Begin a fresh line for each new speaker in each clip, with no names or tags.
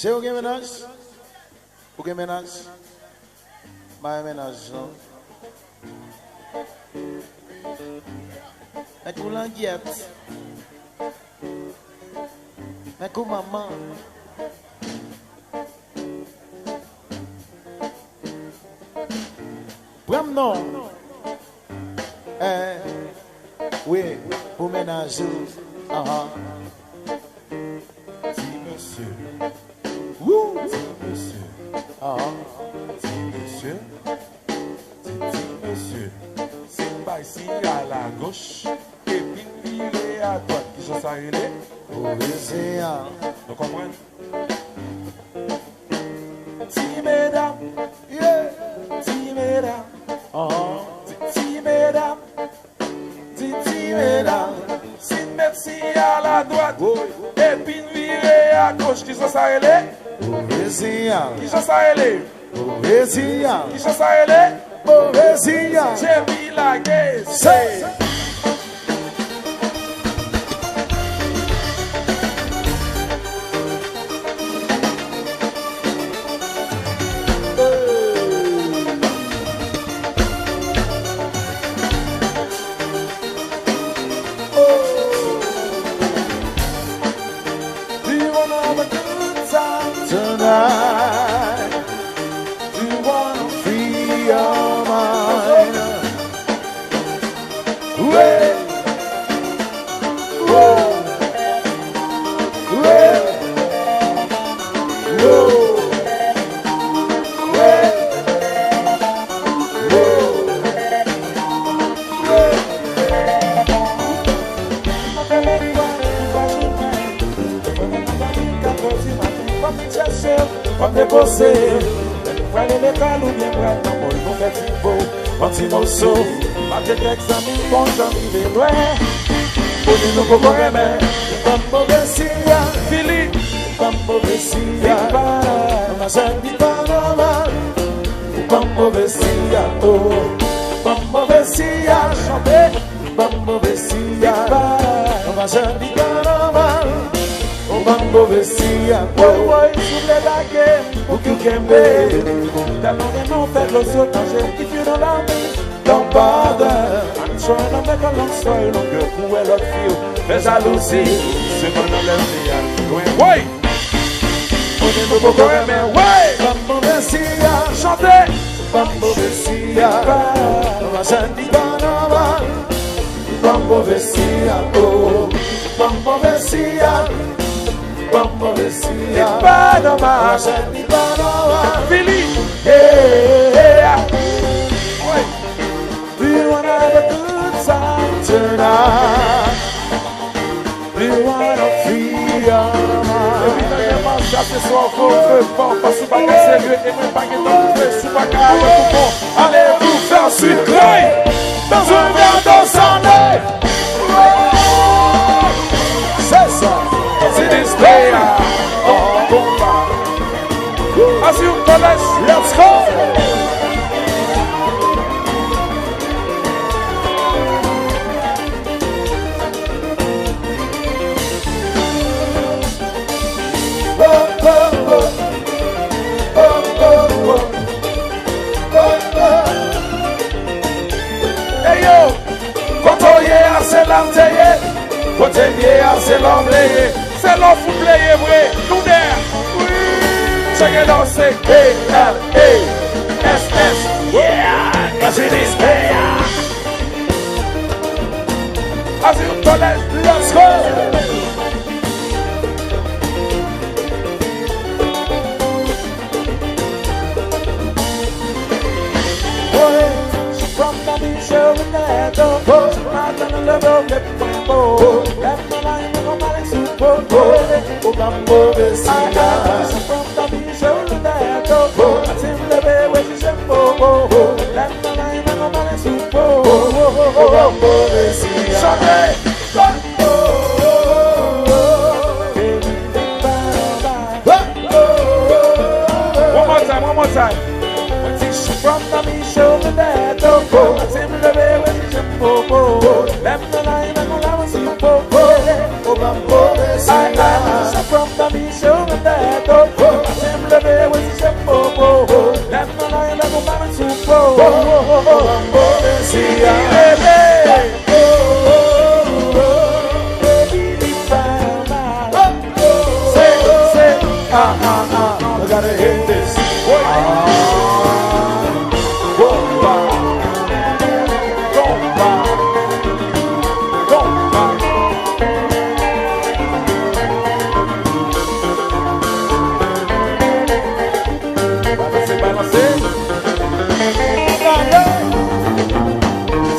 C'est où qui ménage? Où qui ménage? Ma ménage, non? Mais où l'anguette? Mais où maman? Pram non? Oui, pour ménager.
Si monsieur.
Wouh!
Si monsieur. Si monsieur. Si monsieur. C'est pas ici à la gauche. Et puis virer à droite. Qui sont ça il est? Vous comprenez? Si mesdames.
Yeah!
Si mesdames. Si mesdames. Si mesdames. Si merci à la droite. Et puis virer à gauche. Qui sont ça il est? Qui sont ça il est? Qui sont ça il est? J'ai mis la gueule.
Tonight, do you wanna free your mind? Way, whoa, way, whoa, way,
Comme des bossés, frère les calou bien brave, non, bon, ils vont faire beau, petit morceau, ma tête examine, bon, j'en ai loin, pour nous pour corrimer, comme mauvais signal, Philippe, comme mauvais signal, ma chaîne dit pas normal, comme mauvais signal, oh, comme mauvais signal, chanter, comme mauvais signal, ma chaîne dit pas normal. Mambo Vessia, boy, sous les baguettes, pour que you can be. Tellement de non fait le saut danger, if you don't love me, don't bother. I'm trying to make a long story longer, pour elle l'autre fille, mais jalousie, c'est mon enlève ouais, on est beaucoup quand même, ouais, Mambo Vessia, chantez, Mambo Vessia, ma chaîne dit pas normal, Mambo Vessia, oh, Mambo Vessia. Mambo Vessia, pas normal, pas normal, Billy, yeah, do you wanna have a good time tonight? Do you wanna free your mind? Évidemment, chaque soir, faut que bon, pas sous bac sérieux, et même pas que dans le sous bac à tout bon, allez vous faire sucrer dans un verre d'eau salée. C'est ça. See this player, oh, bomba. As you collect, let's go. Hey yo, quand on y est, c'est l'antenne, quand on y est, c'est l'emblée. C'est l'offre player, vrai, nous there. Check it out, say KLASS, yeah, cause it is player. As you call it, let's go. From the beach, over there, don't go. I'm gonna love you, let me go. Let me line, I'm gonna super go. Oh, Mambo Vessia. I from the beach, over there, don't go. I seem to be where she's a go. Let me line, I'm gonna super go. Oh, Mambo Vessia. Sunday, one more time. From the beach over there, don't go. I seem to be where she's a go. Let me line, I'm gonna super go. Oh, Mambo Vessia. I gotta hit this. Bomba. Balancez.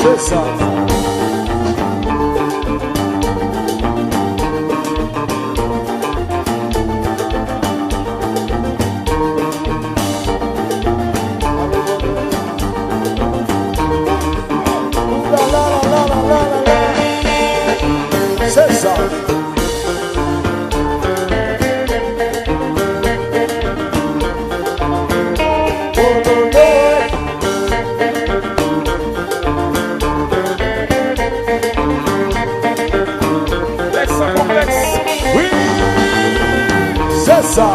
C'est ça. C'est ça. Oui, c'est ça.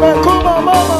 Mais comment, mama.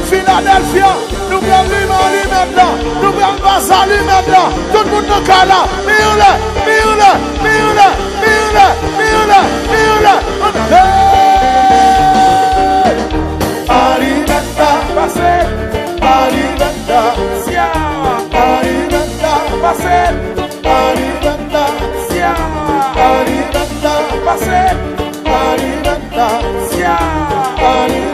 Philadelphia, nous prenons lui-même là, nous prenons Bassa lui-même là, tout le monde nous cala, mieux-le, Alimenta, passé, alimenta, Siyal, alimenta, passé, alimenta, Siyal, alimenta, passé, alimenta, Siyal, alimenta.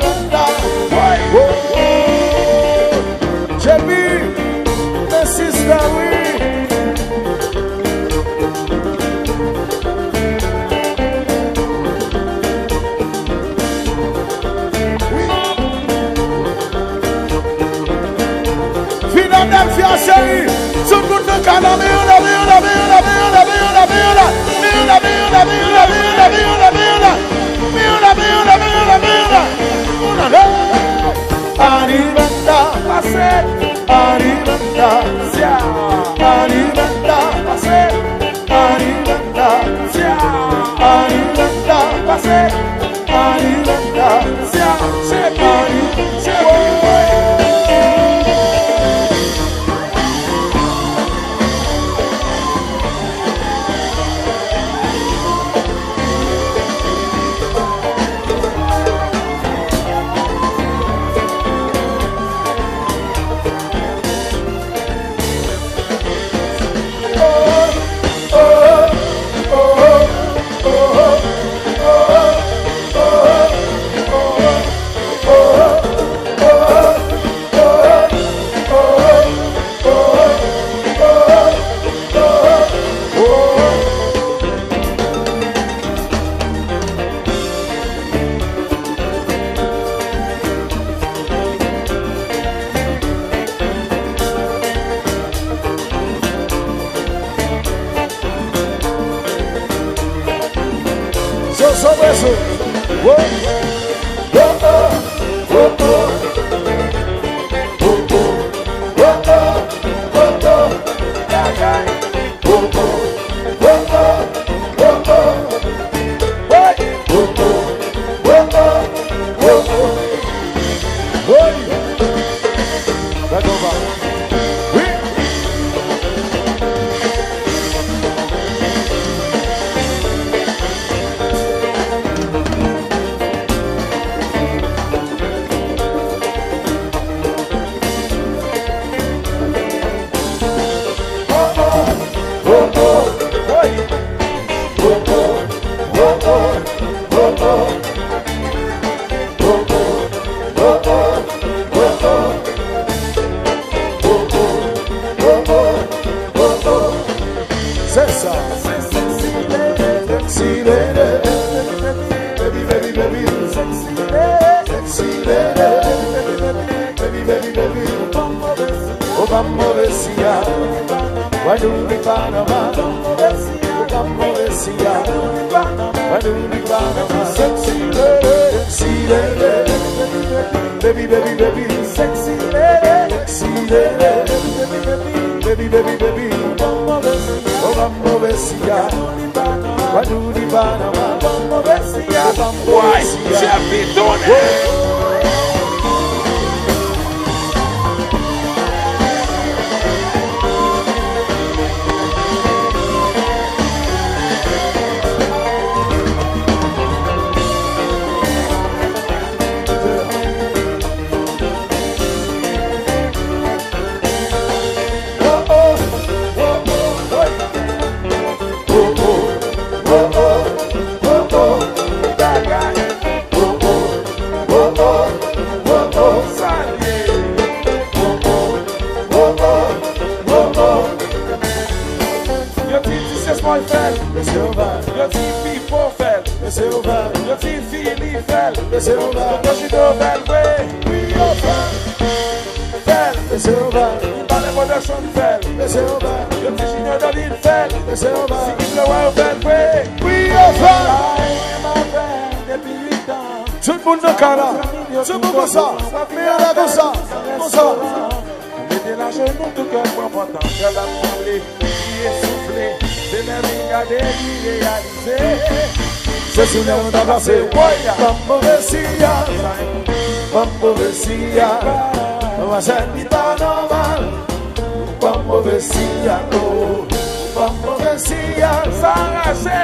Philadelphia, chérie, tout le monde nous calme, alimenta, passé, alimenta, Siyal, alimenta, passé, alimenta, Siyal, alimenta, passé, alimenta, Siyal, c'est
beso. Oh, oh, oh, oh, oh.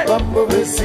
Vamos ver se